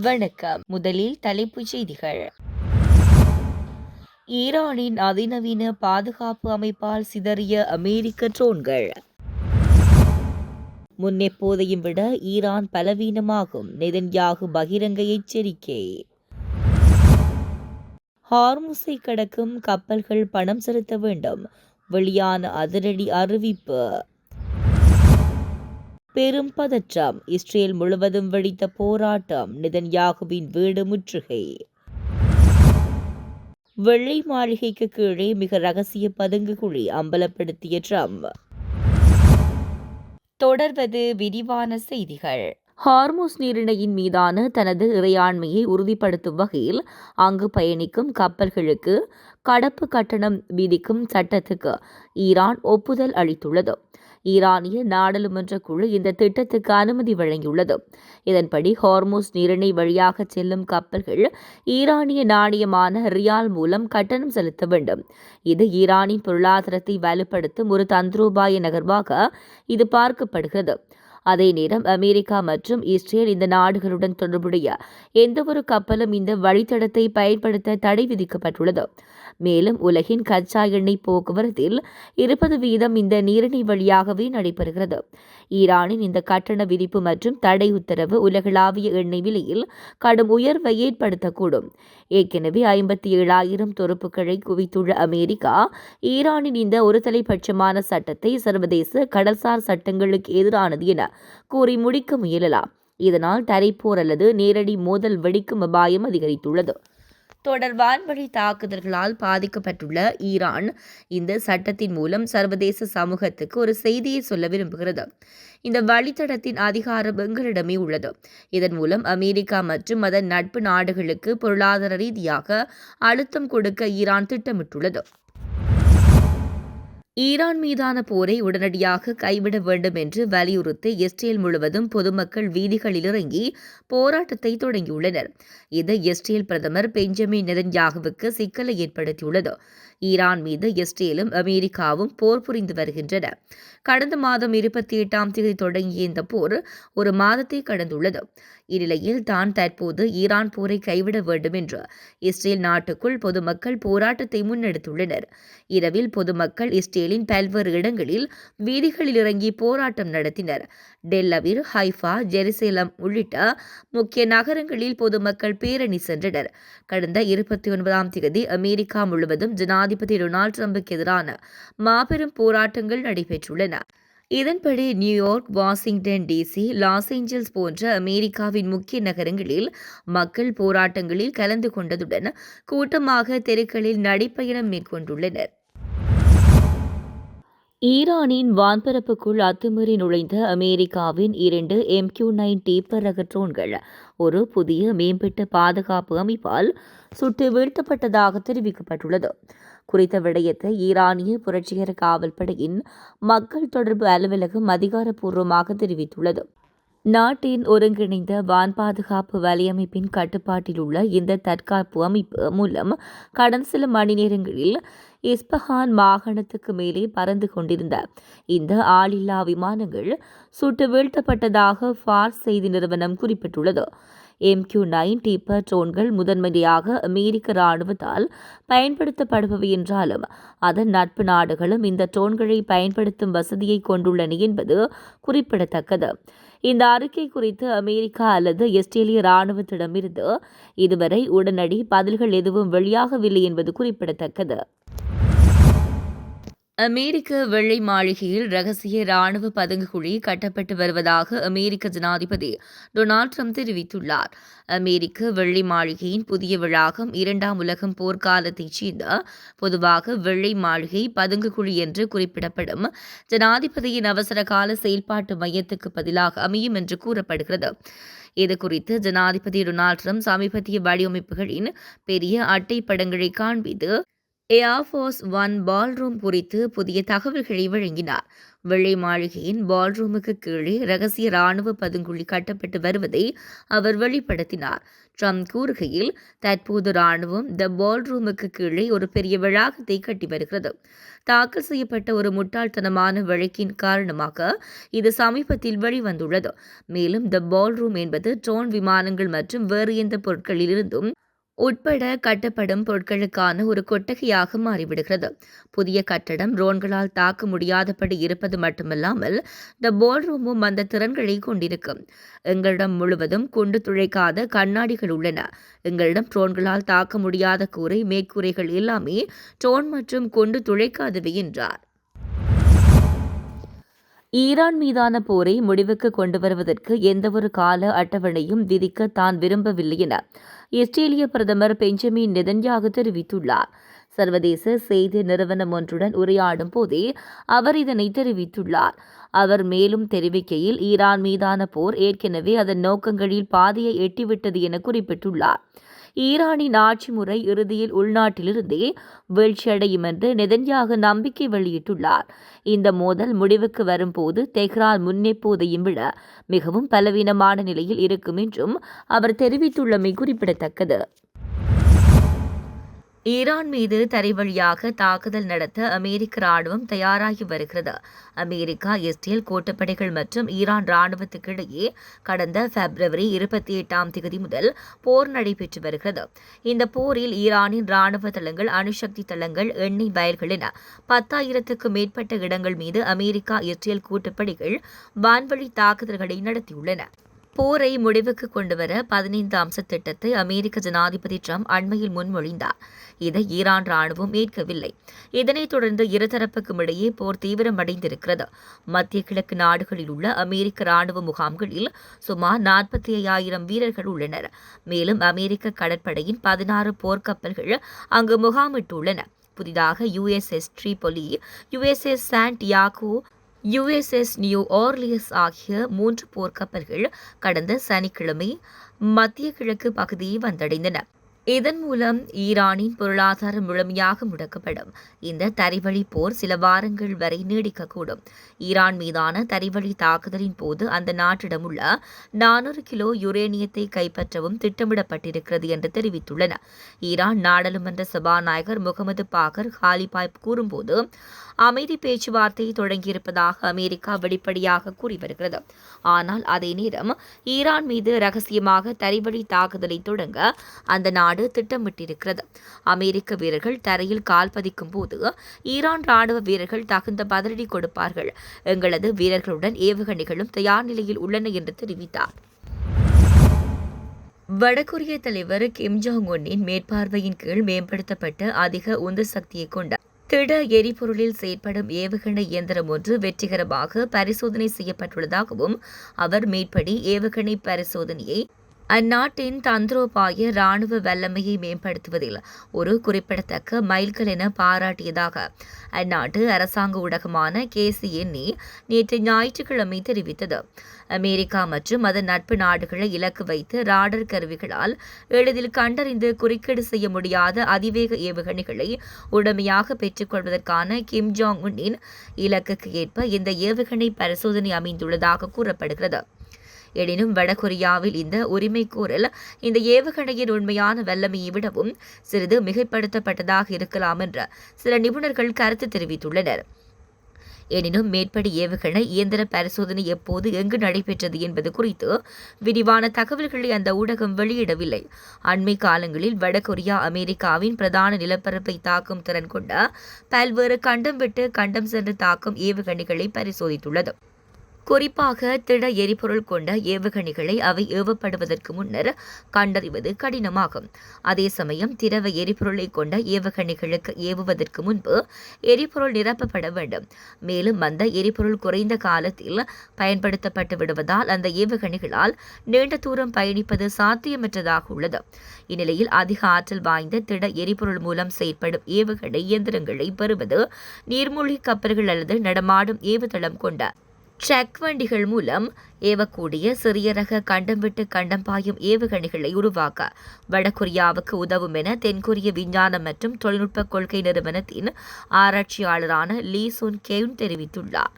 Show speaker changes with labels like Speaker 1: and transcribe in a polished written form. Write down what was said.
Speaker 1: வணக்கம். முதலில் தலைப்புச் செய்திகள். ஈரானின் அதிநவீன பாதுகாப்பு அமைப்பால் சிதறிய அமெரிக்க ட்ரோன்கள். முன்னெப்போதையும் விட ஈரான் பலவீனமாகும், நெதன்யாகு பகிரங்க எச்சரிக்கை. ஹார்முஸை கடக்கும் கப்பல்கள் பணம் செலுத்த வேண்டும், வெளியான அதிரடி அறிவிப்பு. பெரும் பதற்றம், இஸ்ரேல் முழுவதும் வெடித்த போராட்டம், நெதன்யாகுவின் வீடு முற்றுகை. வெள்ளை மாளிகைக்கு கீழே மிக ரகசிய பதுங்கு குழி, அம்பலப்படுத்திய ட்ரம்ப். தொடர்வது விரிவான செய்திகள். ஹார்முஸ் நீரிணையின் மீதான தனது இறையாண்மையை உறுதிப்படுத்தும் வகையில் அங்கு பயணிக்கும் கப்பல்களுக்கு கடப்பு கட்டணம் விதிக்கும் சட்டத்துக்கு ஈரான் ஒப்புதல் அளித்துள்ளது. ஈரானிய நாடாளுமன்ற குழு இந்த திட்டத்துக்கு அனுமதி வழங்கியுள்ளது. இதன்படி ஹார்முஸ் நீரிணை வழியாக செல்லும் கப்பல்கள் ஈரானிய நாணயமான ரியால் மூலம் கட்டணம் செலுத்த வேண்டும். இது ஈரானின் பொருளாதாரத்தை வலுப்படுத்தும் ஒரு தந்திரோபாய நகர்வாக இது பார்க்கப்படுகிறது. அதே நேரம் அமெரிக்கா மற்றும் இஸ்ரேல் இந்த நாடுகளுடன் தொடர்புடைய எந்தவொரு கப்பலும் இந்த வழித்தடத்தை பயன்படுத்த தடை விதிக்கப்பட்டுள்ளது. மேலும் உலகின் கச்சா எண்ணெய் போக்குவரத்தில் 20% இந்த நீரிணை வழியாகவே நடைபெறுகிறது. ஈரானின் இந்த கட்டண விதிப்பு மற்றும் தடை உத்தரவு உலகளாவிய எண்ணெய் விலையில் கடும் உயர்வை ஏற்படுத்தக்கூடும். ஏற்கனவே 57,000 துருப்புக்களை குவித்துள்ள அமெரிக்கா ஈரானின் இந்த ஒரு தலைப்பட்சமான சட்டத்தை சர்வதேச கடல்சார் சட்டங்களுக்கு எதிரானது என கூறி முடிக்க முயலலாம். இதனால் தரைப்போர் அல்லது நேரடி மோதல் வெடிக்கும் அபாயம் அதிகரித்துள்ளது. தொடர் வான்வழி தாக்குதல்களால் பாதிக்கப்பட்டுள்ள ஈரான் இந்த சட்டத்தின் மூலம் சர்வதேச சமூகத்துக்கு ஒரு செய்தியை சொல்ல விரும்புகிறது. இந்த வழித்தடத்தின் அதிகாரம் எங்களிடமே உள்ளது. இதன் மூலம் அமெரிக்கா மற்றும் அதன் நட்பு நாடுகளுக்கு பொருளாதார ரீதியாக அழுத்தம் கொடுக்க ஈரான் திட்டமிட்டுள்ளது. ஈரான் மீதான போரை உடனடியாக கைவிட வேண்டும் என்று வலியுறுத்தி இஸ்ரேல் முழுவதும் பொதுமக்கள் வீதிகளில் இறங்கி போராட்டத்தை தொடங்கியுள்ளனர். இது இஸ்ரேல் பிரதமர் பெஞ்சமின் நெதன்யாகுவுக்கு சிக்கலை ஏற்படுத்தியுள்ளது. ஈரான் மீது இஸ்ரேலும் அமெரிக்காவும் போர் புரிந்து வருகின்றன. கடந்த மாதம் 28ஆம் தேதி தொடங்கிய இந்த போர் ஒரு மாதத்தை கடந்துள்ளது. இந்நிலையில் தான் தற்போது ஈரான் போரை கைவிட வேண்டும் என்று இஸ்ரேல் நாட்டுக்குள் பொதுமக்கள் போராட்டத்தை முன்னெடுத்துள்ளனர். இரவில் பொதுமக்கள் இஸ்ரேலின் பல்வேறு இடங்களில் வீதிகளில் இறங்கி போராட்டம் நடத்தினர். டெல்லவீர், ஹைஃபா, ஜெருசலேம் உள்ளிட்ட முக்கிய நகரங்களில் பொதுமக்கள் பேரணி சென்றனர். கடந்த 29ஆம் தேதி அமெரிக்கா முழுவதும் ஜனாதிபதி டொனால்ட் ட்ரம்புக்கு எதிரான மாபெரும் போராட்டங்கள் நடைபெற்றுள்ளன. இதன்படி New York, Washington DC, Los Angeles போன்ற அமெரிக்காவின் முக்கிய நகரங்களில் மக்கள் போராட்டங்களில் கலந்து கொண்டதுடன் கூட்டமாக தெருக்களில் நடைப்பயணம் மேற்கொண்டுள்ளனர். ஈரானின் வான்பரப்புக்குள் அத்துமீறி நுழைந்த அமெரிக்காவின் 2 MQ-9 டீப்பர் ரக ட்ரோன்கள் ஒரு புதிய மேம்பட்ட பாதுகாப்பு அமைப்பால் சுட்டு வீழ்த்தப்பட்டதாக தெரிவிக்கப்பட்டுள்ளது. குறித்த விடயத்தை ஈரானிய புரட்சிகர காவல் படையின் மக்கள் தொடர்பு அலுவலகம் அதிகாரப்பூர்வமாக தெரிவித்துள்ளது. நாட்டின் ஒருங்கிணைந்த வான் பாதுகாப்பு வலையமைப்பின் கட்டுப்பாட்டில் உள்ள இந்த தற்காப்பு அமைப்பு மூலம் கடந்த சில மணி நேரங்களில் இஸ்பஹான் மாகாணத்துக்கு மேலே பறந்து கொண்டிருந்த இந்த ஆளில்லா விமானங்கள் சுட்டு வீழ்த்தப்பட்டதாக ஃபார்ஸ் செய்தி நிறுவனம் குறிப்பிட்டுள்ளது. MQ-9 டீப்பர் ட்ரோன்கள் முதன்மையாக அமெரிக்க இராணுவத்தால் பயன்படுத்தப்படுபவை என்றாலும் அதன் நட்பு நாடுகளும் இந்த ட்ரோன்களை பயன்படுத்தும் வசதியை கொண்டுள்ளன என்பது குறிப்பிடத்தக்கது. இந்த அறிக்கை குறித்து அமெரிக்கா அல்லது இஸ்ரேலிய இராணுவத்திடமிருந்து இதுவரை உடனடி பதில்கள் எதுவும் வெளியாகவில்லை என்பது குறிப்பிடத்தக்கது. அமெரிக்க வெள்ளை மாளிகையில் ரகசிய இராணுவ பதுங்குகுழி கட்டப்பட்டு வருவதாக அமெரிக்க ஜனாதிபதி டொனால்ட் ட்ரம்ப் தெரிவித்துள்ளார். அமெரிக்க வெள்ளை மாளிகையின் புதிய வளாகம் 2ஆம் உலகம் போர்க்காலத்தைச் சேர்ந்த பொதுவாக வெள்ளை மாளிகை பதுங்குகுழி என்று குறிப்பிடப்படும் ஜனாதிபதியின் அவசர கால செயல்பாட்டு மையத்துக்கு பதிலாக அமையும் என்று கூறப்படுகிறது. இதுகுறித்து ஜனாதிபதி டொனால்ட் ட்ரம்ப் சமீபத்திய வடிவமைப்புகளின் பெரிய அட்டை படங்களை காண்பித்து ஏர்ஃபோர்ஸ் ஒன் பால்ரூம் குறித்து புதிய தகவல்களை வழங்கினார். வெள்ளை மாளிகையின் பால்ரூமுக்கு கீழே ரகசிய ராணுவ பதுங்குழி கட்டப்பட்டு வருவதை அவர் வெளிப்படுத்தினார். ட்ரம்ப் கூறுகையில், தற்போது ராணுவம் த பால்ரூமுக்கு கீழே ஒரு பெரிய வளாகத்தை கட்டி வருகிறது. தாக்கல் செய்யப்பட்ட ஒரு முட்டாள்தனமான வழக்கின் காரணமாக இது சமீபத்தில் வெளிவந்துள்ளது. மேலும் த பால்ரூம் என்பது ட்ரோன் விமானங்கள் மற்றும் வேறு எந்த பொருட்களிலிருந்தும் உட்பட கட்டப்படும் பொருட்களுக்கான ஒரு கொட்டகையாக மாறிவிடுகிறது. புதிய கட்டடம் ட்ரோன்களால் தாக்க முடியாதபடி இருப்பது மட்டுமல்லாமல் த பால்ரூமும் அந்த திறன்களை கொண்டிருக்கும். எங்களிடம் முழுவதும் குண்டு துளைக்காத கண்ணாடிகள் உள்ளன. எங்களிடம் ட்ரோன்களால் தாக்க முடியாத கூரை மேற்கூரைகள் எல்லாமே ட்ரோன் மற்றும் குண்டு துளைக்காதவை என்றார். ஈரான் மீதான போரை முடிவுக்கு கொண்டு வருவதற்கு எந்தவொரு கால அட்டவணையும் விதிக்க தான் விரும்பவில்லை என இஸ்ரேலிய பிரதமர் பெஞ்சமின் நெதன்யாகு தெரிவித்துள்ளார். சர்வதேச செய்தி நிறுவனம் ஒன்றுடன் உரையாடும் போதே அவர் இதனை தெரிவித்துள்ளார். அவர் மேலும் தெரிவிக்கையில், ஈரான் மீதான போர் ஏற்கனவே அதன் நோக்கங்களில் பாதியை எட்டிவிட்டது என குறிப்பிட்டுள்ளார். ஈரானின் ஆட்சி முறை இறுதியில் உள்நாட்டிலிருந்தே வீழ்ச்சியடையும் என்று நெதன்யாகு நம்பிக்கை வெளியிட்டுள்ளார். இந்த மோதல் முடிவுக்கு வரும்போது தெஹ்ரான் முன்னெப்போதையும் விட மிகவும் பலவீனமான நிலையில் இருக்கும் என்றும் அவர் தெரிவித்துள்ளமை குறிப்பிடத்தக்கது. ஈரான் மீது தரைவழியாக தாக்குதல் நடத்த அமெரிக்க ராணுவம் தயாராகி வருகிறது. அமெரிக்கா, இஸ்ரேல் கூட்டுப்படைகள் மற்றும் ஈரான் ராணுவத்துக்கிடையே கடந்த February 28 முதல் போர் நடைபெற்று வருகிறது. இந்த போரில் ஈரானின் ராணுவ தளங்கள், அணுசக்தி தளங்கள், எண்ணெய் வயல்கள் என 10,000க்கும் மேற்பட்ட இடங்கள் மீது அமெரிக்கா, இஸ்ரேல் கூட்டுப்படைகள் வான்வழி தாக்குதல்களை நடத்தியுள்ளன. போரை முடிவுக்கு கொண்டுவர 15 அம்ச திட்டத்தை அமெரிக்க ஜனாதிபதி ட்ரம்ப் அண்மையில் முன்மொழிந்தார். இதை ஈரான் ராணுவம் ஏற்கவில்லை. இதனைத் தொடர்ந்து இருதரப்புக்கும் இடையே போர் தீவிரமடைந்திருக்கிறது. மத்திய கிழக்கு நாடுகளில் உள்ள அமெரிக்க ராணுவ முகாம்களில் சுமார் 45,000 வீரர்கள் உள்ளனர். மேலும் அமெரிக்க கடற்படையின் 16 போர்க்கப்பல்கள் அங்கு முகாமிட்டுள்ளன. புதிதாக USS Tripoli, USS Santiago, USS new Orleans ஆகிய 3 போர்க்கப்பல்கள் கடந்த சனிக்கிழமை மத்திய கிழக்கு பகுதியை வந்தடைந்தன. இதன் மூலம் ஈரானின் பொருளாதாரம் முழுமையாக முடக்கப்படும். இந்த தரைவழி போர் சில வாரங்கள் வரை நீடிக்கக்கூடும். ஈரான் மீதான தரைவழி தாக்குதலின் போது அந்த நாட்டிடம் உள்ள 400 கிலோ யுரேனியத்தை கைப்பற்றவும் திட்டமிடப்பட்டிருக்கிறது என்று தெரிவித்துள்ளன. ஈரான் நாடாளுமன்ற சபாநாயகர் முகமது பாகர் காலிபாய் கூறும்போது, அமைதி பேச்சுவார்த்தை தொடங்கியிருப்பதாக அமெரிக்கா வெளிப்படையாக கூறி வருகிறது. ஆனால் அதே நேரம் ஈரான் மீது ரகசியமாக தரைவழி தாக்குதலை தொடங்க அந்த நாடு திட்டமிட்டிருக்கிறது. அமெரிக்க வீரர்கள் தரையில் கால் பதிக்கும் போது ஈரான் ராணுவ வீரர்கள் தகுந்த பதிலடி கொடுப்பார்கள். எங்களது வீரர்களுடன் ஏவுகணைகளும் தயார் நிலையில் உள்ளன என்று தெரிவித்தார். வடகொரிய தலைவர் கிம் ஜாங் உன்னின் மேற்பார்வையின் கீழ் மேம்படுத்தப்பட்ட அதிக உந்து சக்தியை கொண்ட திட எரிபொருளில் செயற்படும் ஏவுகணை இயந்திரம் ஒன்று வெற்றிகரமாக பரிசோதனை செய்யப்பட்டுள்ளதாகவும் அவர் மேற்படி ஏவுகணை பரிசோதனையை அந்நாட்டின் தந்திரோபாய ராணுவ வல்லமையை மேம்படுத்துவதில் ஒரு குறிப்பிடத்தக்க மைல்கல் என பாராட்டியதாக அந்நாட்டு அரசாங்க ஊடகமான KCNA நேற்று ஞாயிற்றுக்கிழமை தெரிவித்தது. அமெரிக்கா மற்றும் அதன் நட்பு நாடுகளை இலக்கு வைத்து ராடர் கருவிகளால் எளிதில் கண்டறிந்து குறுக்கீடு செய்ய முடியாத அதிவேக ஏவுகணைகளை உடமையாக பெற்றுக்கொள்வதற்கான கிம் ஜாங் உன்னின் இலக்குக்கு ஏற்ப இந்த ஏவுகணை பரிசோதனை அமைந்துள்ளதாக கூறப்படுகிறது. எனினும் வடகொரியாவில் இந்த உரிமைகோரல் இந்த ஏவுகணையின் உண்மையான வல்லமையை விடவும் சிறிது மிகைப்படுத்தப்பட்டதாக இருக்கலாம் என்று சில நிபுணர்கள் கருத்து தெரிவித்துள்ளனர். எனினும் மேற்படி ஏவுகணை இயந்திர பரிசோதனை எப்போது எங்கு நடைபெற்றது என்பது குறித்து விரிவான தகவல்களை அந்த ஊடகம் வெளியிடவில்லை. அண்மை காலங்களில் வடகொரியா அமெரிக்காவின் பிரதான நிலப்பரப்பை தாக்கும் திறன் கொண்ட பல்வேறு கண்டம் விட்டு கண்டம் சென்று தாக்கும் ஏவுகணைகளை பரிசோதித்துள்ளது. குறிப்பாக திட எரிபொருள் கொண்ட ஏவுகணைகளை அவை ஏவப்படுவதற்கு முன்னர் கண்டறிவது கடினமாகும். அதே சமயம் திரவ எரிபொருளை கொண்ட ஏவுகணைகளுக்கு ஏவுவதற்கு முன்பு எரிபொருள் நிரப்பப்பட வேண்டும். மேலும் அந்த எரிபொருள் குறைந்த காலத்தில் பயன்படுத்தப்பட்டு விடுவதால் அந்த ஏவுகணைகளால் நீண்ட தூரம் பயணிப்பது சாத்தியமற்றதாக உள்ளது. இந்நிலையில் அதிக ஆற்றல் வாய்ந்த திட எரிபொருள் மூலம் செயற்படும் ஏவுகணை இயந்திரங்களை பெறுவது நீர்மூழ்கி கப்பல்கள் அல்லது நடமாடும் ஏவுதளம் கொண்ட ட்ரக் வண்டிகள் மூலம் ஏவக்கூடிய சிறிய ரக கண்டம் விட்டு கண்டம் பாயும் ஏவுகணைகளை உருவாக்க வடகொரியாவுக்கு உதவும் என தென்கொரிய விஞ்ஞான மற்றும் தொழில்நுட்ப கொள்கை நிறுவனத்தின் ஆராய்ச்சியாளரான லீ சுன் கெயுன் தெரிவித்துள்ளார்.